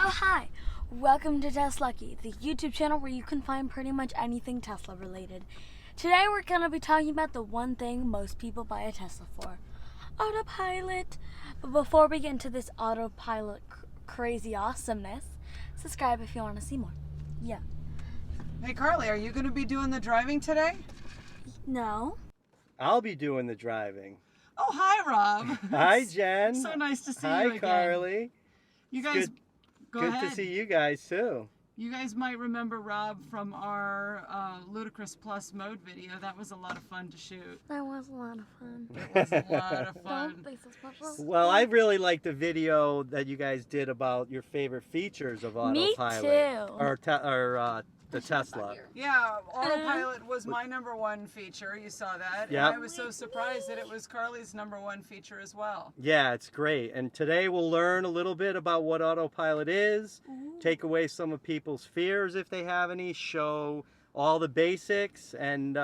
Oh, hi! Welcome to TesLUCKY, the YouTube channel where you can find pretty much anything Tesla related. Today we're going to be talking about the one thing most people buy a Tesla for, Autopilot. But before we get into this Autopilot crazy awesomeness, subscribe if you want to see more. Yeah. Hey Carly, are you going to be doing the driving today? No. I'll be doing the driving. Oh, hi Rob. Hi Jen. So nice to see hi, you again. Hi Carly. You guys, go ahead. Good to see you guys too. You guys might remember Rob from our Ludicrous Plus mode video. That was a lot of fun to shoot. That was a lot of fun. It was a lot of fun. Don't think so special. Well, I really liked the video that you guys did about your favorite features of Autopilot. Me too. Or the Tesla. Yeah, Autopilot was my #1 feature. You saw that. Yeah. And I was so surprised that it was Carly's #1 feature as well. Yeah, it's great. And today we'll learn a little bit about what Autopilot is, take away some of people's fears if they have any, show all the basics, and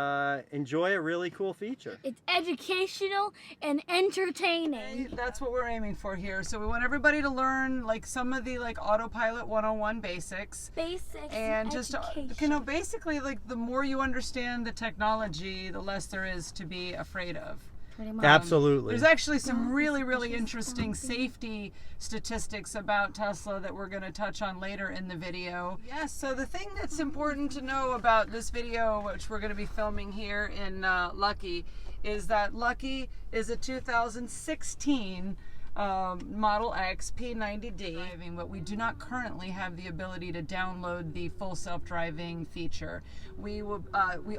enjoy a really cool feature. It's educational and entertaining. That's what we're aiming for here. So we want everybody to learn like some of the Autopilot 101 basics. And just basically like the more you understand the technology, the less there is to be afraid of. Absolutely. There's actually some really interesting safety statistics about Tesla that we're going to touch on later in the video. Yes, so the thing that's important to know about this video, which we're going to be filming here in Lucky, is that Lucky is a 2016 Model X P90D, but we do not currently have the ability to download the full self-driving feature. We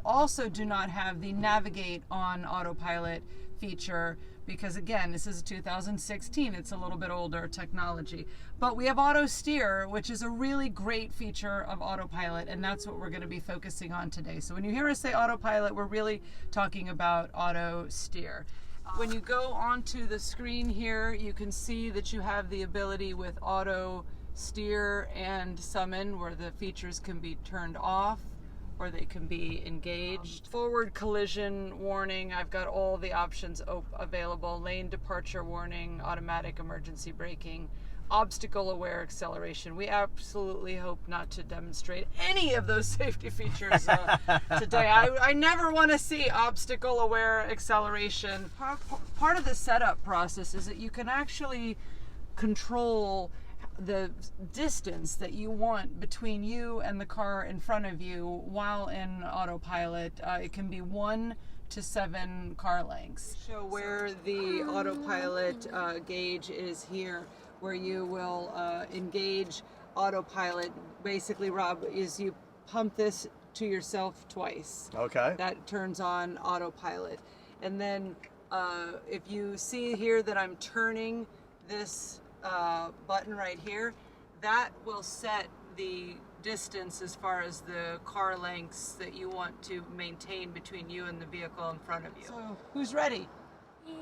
also do not have the Navigate on Autopilot feature because, again, this is a 2016. It's a little bit older technology. But we have Auto Steer, which is a really great feature of Autopilot, and that's what we're going to be focusing on today. So when you hear us say Autopilot, we're really talking about Auto Steer. When you go onto the screen here, you can see that you have the ability with Auto Steer and Summon, where the features can be turned off or they can be engaged. Forward collision warning, I've got all the options available. Lane departure warning, automatic emergency braking, obstacle aware acceleration. We absolutely hope not to demonstrate any of those safety features today. I never want to see obstacle aware acceleration. Part of the setup process is that you can actually control the distance that you want between you and the car in front of you while in Autopilot. It can be 1 to 7 car lengths. Show where the Autopilot gauge is here, where you will engage Autopilot. Basically, Rob, is you pump this to yourself twice. Okay. That turns on Autopilot. And then if you see here that I'm turning this button right here, that will set the distance as far as the car lengths that you want to maintain between you and the vehicle in front of you. So, who's ready?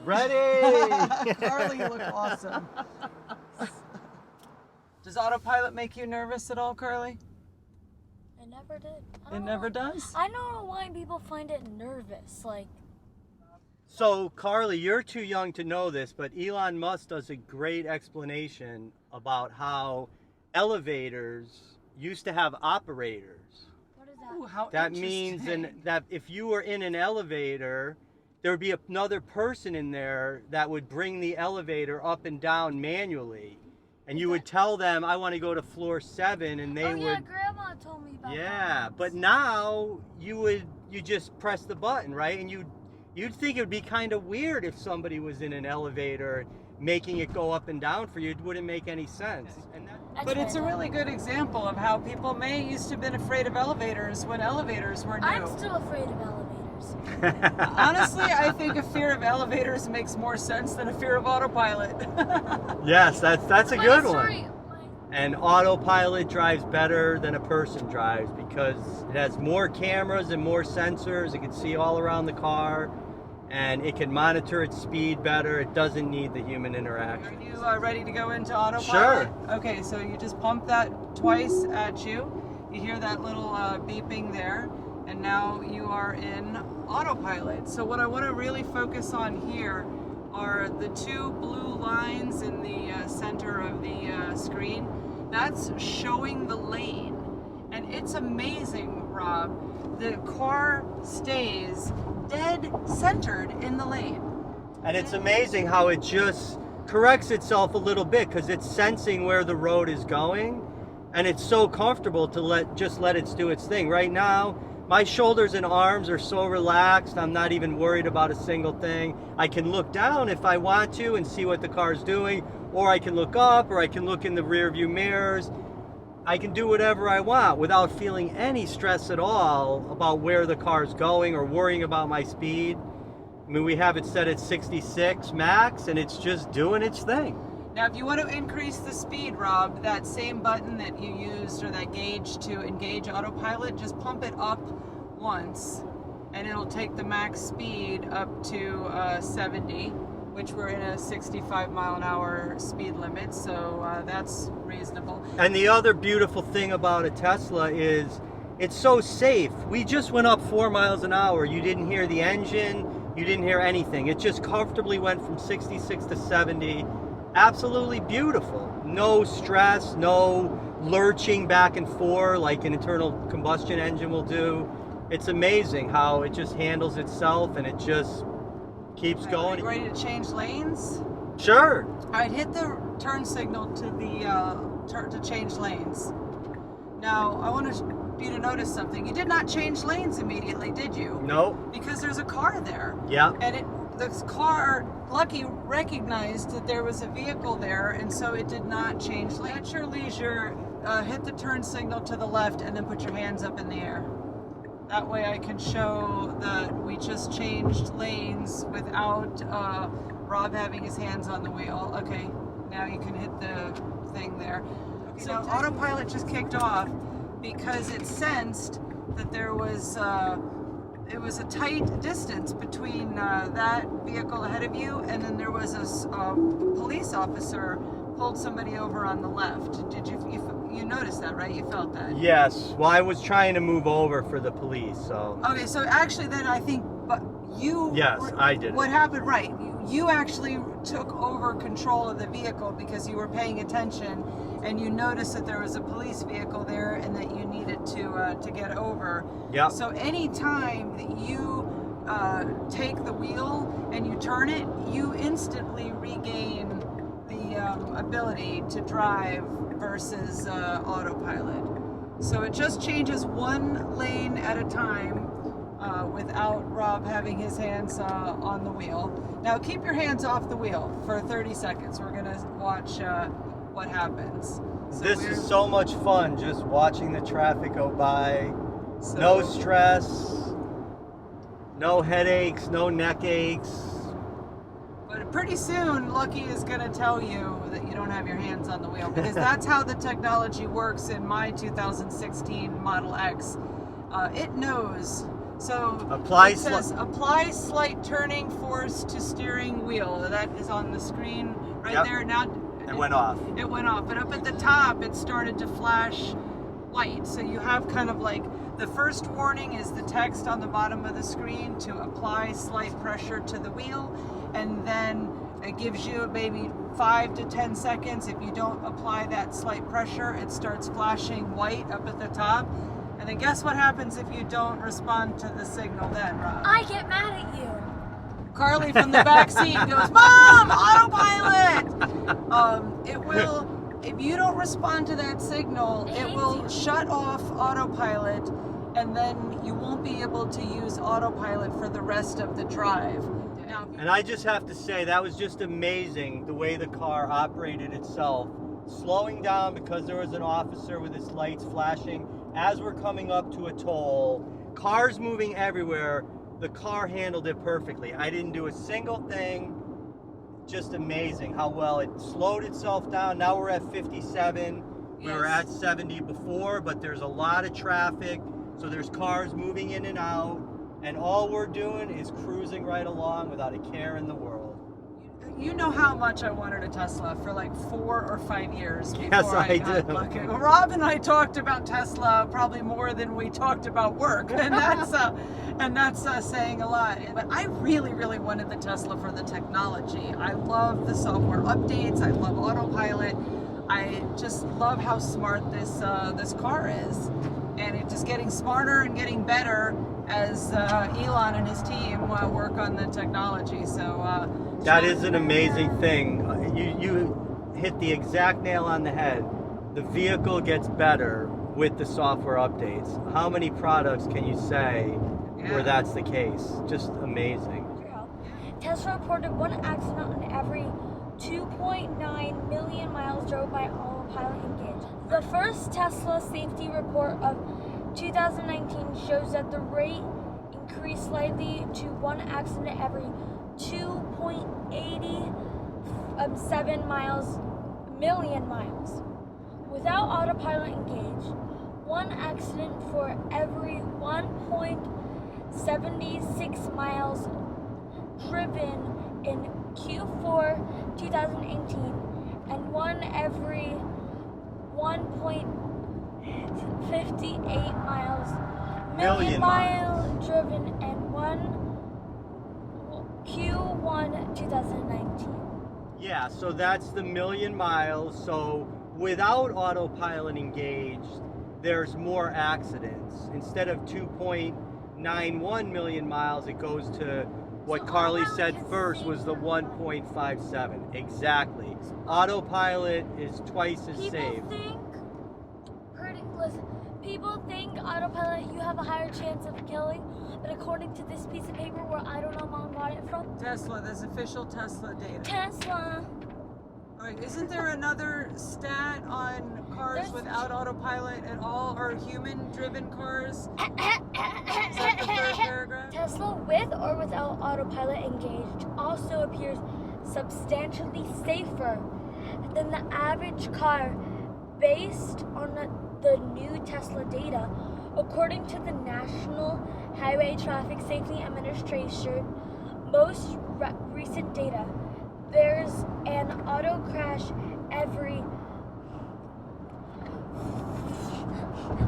Ready! Carly, you look awesome. Does Autopilot make you nervous at all, Carly? It never did. It never does? I don't know why people find it nervous. So, Carly, you're too young to know this, but Elon Musk does a great explanation about how elevators used to have operators. What is that? Ooh, how That means that if you were in an elevator, there would be another person in there that would bring the elevator up and down manually. And you would tell them, I want to go to floor 7, and they would... Yeah, Grandma told me about that. Yeah, but now you just press the button, right? And you'd think it would be kind of weird if somebody was in an elevator making it go up and down for you. It wouldn't make any sense. But it's a really good example of how people used to have been afraid of elevators when elevators were new. I'm still afraid of elevators. Honestly, I think a fear of elevators makes more sense than a fear of Autopilot. Yes, that's a good one. And Autopilot drives better than a person drives because it has more cameras and more sensors. It can see all around the car, and it can monitor its speed better. It doesn't need the human interaction. Are you ready to go into Autopilot? Sure. Okay, so you just pump that twice at you. You hear that little beeping there, and now you are in Autopilot. So what I want to really focus on here are the 2 blue lines in the center of the screen. That's showing the lane. And it's amazing, Rob. The car stays dead centered in the lane. And it's amazing how it just corrects itself a little bit because it's sensing where the road is going, and it's so comfortable to let it do its thing. Right now, my shoulders and arms are so relaxed, I'm not even worried about a single thing. I can look down if I want to and see what the car's doing, or I can look up, or I can look in the rear view mirrors. I can do whatever I want without feeling any stress at all about where the car's going or worrying about my speed. I mean, we have it set at 66 max, and it's just doing its thing. Now, if you want to increase the speed, Rob, that same button that you used, or that gauge to engage autopilot, just pump it up once, and it'll take the max speed up to 70, which we're in a 65 mile an hour speed limit, so that's reasonable. And the other beautiful thing about a Tesla is it's so safe. We just went up 4 miles an hour. You didn't hear the engine. You didn't hear anything. It just comfortably went from 66 to 70. Absolutely beautiful. No stress, no lurching back and forth like an internal combustion engine will do. It's amazing how it just handles itself, and it just keeps going. Are you ready to change lanes? Sure. All right, hit the turn signal to the to change lanes. Now, I want you to notice something. You did not change lanes immediately, did you? No. Because there's a car there. Yeah. And this car, Lucky, recognized that there was a vehicle there, and so it did not change lanes. At your leisure, hit the turn signal to the left, and then put your hands up in the air. That way I can show that we just changed lanes without Rob having his hands on the wheel. Okay, now you can hit the thing there. Okay, so autopilot just kicked off because it sensed that there was it was a tight distance between that vehicle ahead of you, and then there was a police officer pulled somebody over on the left. Did you noticed that, right? You felt that? Yes. Well, I was trying to move over for the police, so. Okay, so actually then I think you... Yes, I did. What happened, right, you actually took over control of the vehicle because you were paying attention, and you noticed that there was a police vehicle there and that you needed to get over. Yeah. So anytime that you take the wheel and you turn it, you instantly regain the ability to drive versus autopilot. So it just changes one lane at a time without Rob having his hands on the wheel. Now keep your hands off the wheel for 30 seconds. We're going to watch what happens. So this is so much fun, just watching the traffic go by. So, no stress, no headaches, no neck aches. But pretty soon, Lucky is going to tell you that you don't have your hands on the wheel, because that's how the technology works in my 2016 Model X. It knows. So it says apply slight turning force to steering wheel. That is on the screen right there. Now it went off. It went off. But up at the top, it started to flash white. So you have kind of like the first warning is the text on the bottom of the screen to apply slight pressure to the wheel. And then it gives you maybe 5 to 10 seconds. If you don't apply that slight pressure, it starts flashing white up at the top. And then guess what happens if you don't respond to the signal then, Rob? I get mad at you. Carly from the back seat goes, Mom, autopilot! It will, if you don't respond to that signal, it will shut off autopilot, and then you won't be able to use autopilot for the rest of the drive. Now, and I just have to say, that was just amazing, the way the car operated itself. Slowing down because there was an officer with his lights flashing as we're coming up to a toll. Cars moving everywhere. The car handled it perfectly. I didn't do a single thing. Just amazing how well it slowed itself down. Now we're at 57. We were at 70 before, but there's a lot of traffic. So there's cars moving in and out. And all we're doing is cruising right along without a care in the world. You know how much I wanted a Tesla for like 4 or 5 years before Yes, I got do. lucky. Rob and I talked about Tesla probably more than we talked about work, and that's saying a lot. But I really, really wanted the Tesla for the technology. I love the software updates. I love autopilot. I just love how smart this car is, and it's just getting smarter and getting better as Elon and his team work on the technology. So that is an amazing thing. You hit the exact nail on the head. The vehicle gets better with the software updates. How many products can you say where that's the case? Just amazing. Tesla reported one accident on every 2.9 million miles drove by Autopilot engaged. The first Tesla safety report of 2019 shows that the rate increased slightly to one accident every 2.87 million miles. Without Autopilot engaged, one accident for every 1.76 miles driven in Q4 2018 and one every 1.58 million miles driven in Q1 2019. Yeah, so that's the million miles. So without Autopilot engaged, there's more accidents. Instead of 2.91 million miles, it goes to what Carly said first was the 1.57. Exactly. Autopilot is twice as safe. People think Autopilot you have a higher chance of killing, but according to this piece of paper where I don't know mom got it from. Tesla, there's official Tesla data. Tesla. All right, isn't there another stat on cars without Autopilot at all, or human-driven cars? Is that the third paragraph? Tesla with or without Autopilot engaged also appears substantially safer than the average car based on the new Tesla data. According to the National Highway Traffic Safety Administration, most recent data, there's an auto crash every...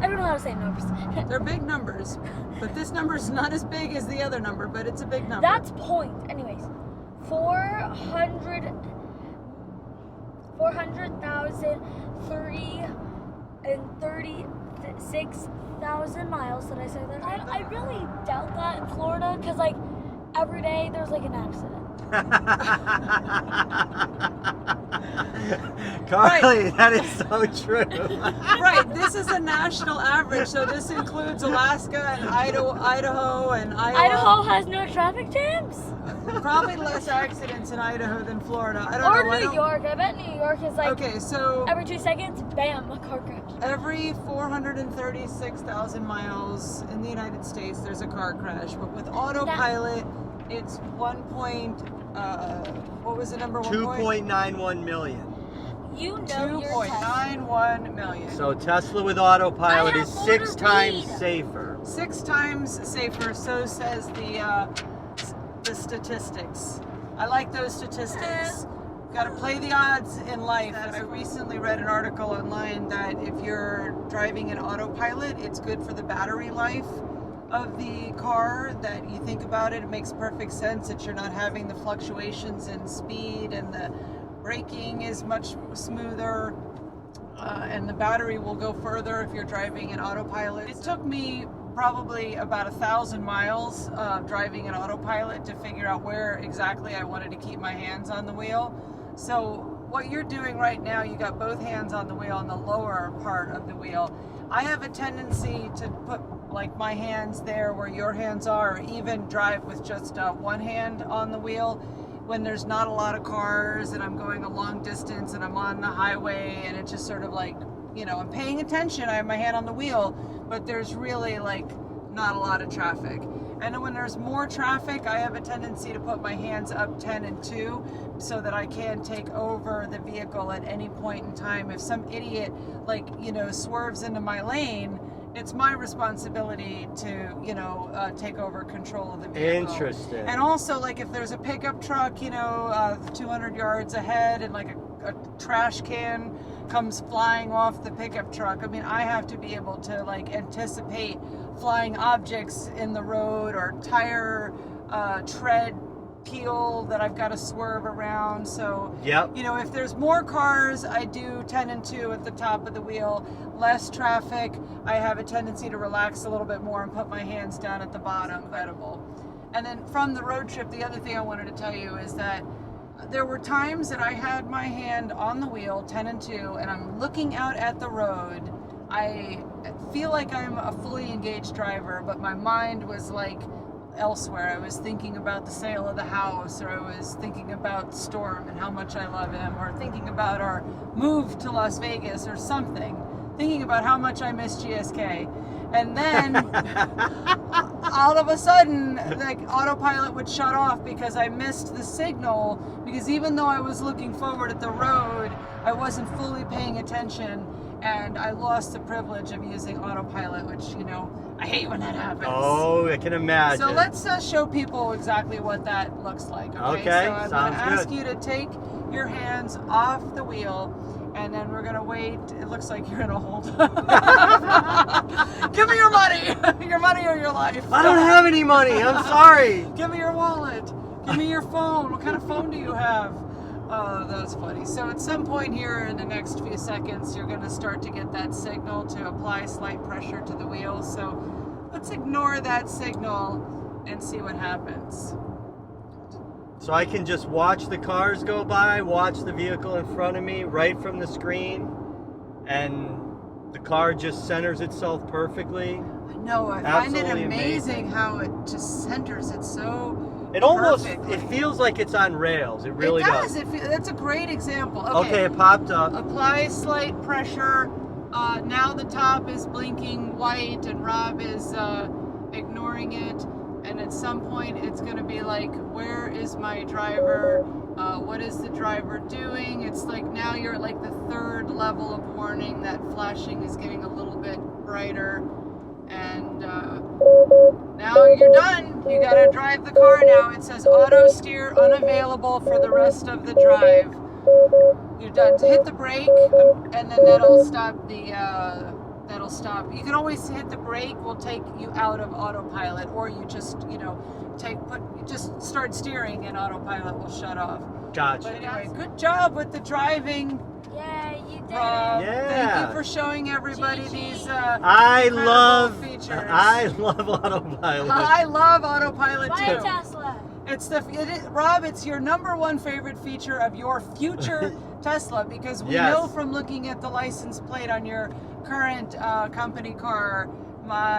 I don't know how to say numbers. They're big numbers, but this number's not as big as the other number, but it's a big number. That's point. Anyways, 400,336,000 miles. Did I say that right? I really doubt that in Florida, because like every day there's like an accident. Carly, that is so true. Right, this is a national average, so this includes Alaska and Idaho and Iowa. Idaho has no traffic jams? Probably less accidents in Idaho than Florida. I don't know. Or New York. I bet New York is like, okay, so every 2 seconds, bam, a car crash. every 436,000 miles in the United States, there's a car crash. But with Autopilot, it's what was the number? 2.91 million. You know your 2.91 million. So Tesla with Autopilot I is have 6 more to times read. safer. 6 times safer, so says the statistics. I like those statistics. Got to play the odds in life. I recently read an article online that if you're driving an Autopilot, it's good for the battery life of the car. That you think about it, it makes perfect sense that you're not having the fluctuations in speed, and the braking is much smoother, and the battery will go further if you're driving an Autopilot. It took me probably about 1,000 miles driving an Autopilot to figure out where exactly I wanted to keep my hands on the wheel. So what you're doing right now, you got both hands on the wheel on the lower part of the wheel. I have a tendency to put like my hands there where your hands are, or even drive with just one hand on the wheel when there's not a lot of cars and I'm going a long distance and I'm on the highway, and it's just sort of like, you know, I'm paying attention, I have my hand on the wheel, but there's really like not a lot of traffic. And then when there's more traffic, I have a tendency to put my hands up 10 and 2 so that I can take over the vehicle at any point in time. If some idiot, like, you know, swerves into my lane, it's my responsibility to, you know, take over control of the vehicle. Interesting. And also, like, if there's a pickup truck, you know, 200 yards ahead, and like a trash can comes flying off the pickup truck, I mean, I have to be able to like anticipate flying objects in the road, or tire tread peel that I've got to swerve around. So, Yep. you know, if there's more cars, I do 10 and 2 at the top of the wheel. Less traffic, I have a tendency to relax a little bit more and put my hands down at the bottom. Incredible. And then from the road trip, the other thing I wanted to tell you is that there were times that I had my hand on the wheel, 10 and 2, and I'm looking out at the road. I feel like I'm a fully engaged driver, but my mind was like elsewhere. I was thinking about the sale of the house, or I was thinking about Storm and how much I love him, or thinking about our move to Las Vegas or something, thinking about how much I miss GSK. And then all of a sudden, like, autopilot would shut off because I missed the signal, because even though I was looking forward at the road, I wasn't fully paying attention, and I lost the privilege of using autopilot, which, you know, I hate when that happens. Oh, I can imagine. So let's show people exactly what that looks like. Okay, So I'm going to ask you to take your hands off the wheel, and then we're going to wait. It looks like you're in a hold. Give me your money. Your money or your life. I don't have any money. I'm sorry. Give me your wallet. Give me your phone. What kind of phone do you have? Oh, that's funny. So at some point here in the next few seconds, you're going to start to get that signal to apply slight pressure to the wheels. So let's ignore that signal and see what happens. So I can just watch the cars go by, watch the vehicle in front of me right from the screen, and the car just centers itself perfectly. No, I find it amazing how it just centers it so It almost, perfectly. it feels like it's on rails. It really does. That's a great example. Okay, it popped up. Apply slight pressure. Now the top is blinking white and Rob is ignoring it. And at some point it's going to be like, where is my driver? What is the driver doing? It's like now you're at like the third level of warning. That flashing is getting a little bit brighter. And now you're done. You got to drive the car now. It says auto steer unavailable for the rest of the drive. You're done. Hit the brake, and then that'll stop the. That'll stop. You can always hit the brake. Will take you out of autopilot, or you just, you know, just start steering, and autopilot will shut off. Gotcha. But anyway, good job with the driving. Yeah, you did Rob. it. Yeah. Thank you for showing everybody these I incredible love features. I love autopilot. I love autopilot Buy a too. Tesla. Rob, it's your #1 favorite feature of your future Tesla, because we Yes. know from looking at the license plate on your current company car,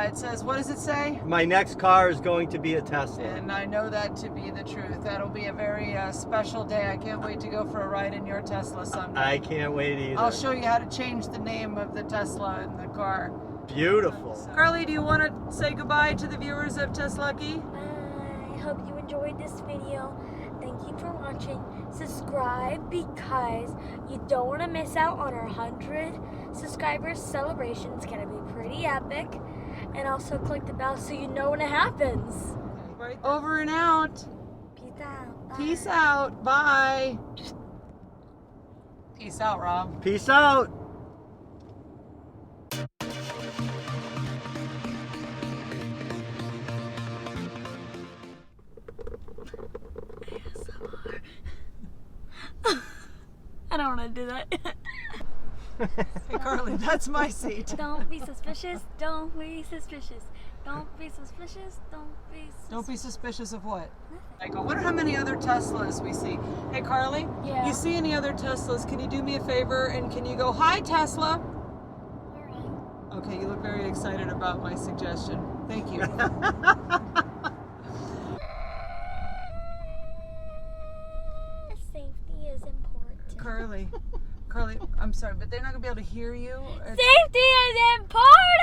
it says, what does it say? My next car is going to be a Tesla. And I know that to be the truth. That'll be a very special day. I can't wait to go for a ride in your Tesla someday. I can't wait either. I'll show you how to change the name of the Tesla in the car. Beautiful. Carly, do you want to say goodbye to the viewers of TesLUCKY? I hope you enjoyed this video. Thank you for watching. Subscribe because you don't want to miss out on our 100 subscribers celebration. It's going to be pretty epic. And also click the bell so you know when it happens. Right. Over and out. Peace out. Bye. Peace out. Bye. Peace out, Rob. Peace out. I don't want to do that. Hey, Carly, that's my seat. Don't be suspicious. Don't be suspicious. Don't be suspicious. Don't be suspicious. Don't be suspicious of what? I wonder how many other Teslas we see. Hey, Carly, Yeah. you see any other Teslas? Can you do me a favor and can you go, hi, Tesla? All right. Okay, you look very excited about my suggestion. Thank you. Safety is important. Carly, I'm sorry, but they're not going to be able to hear you. Safety is important!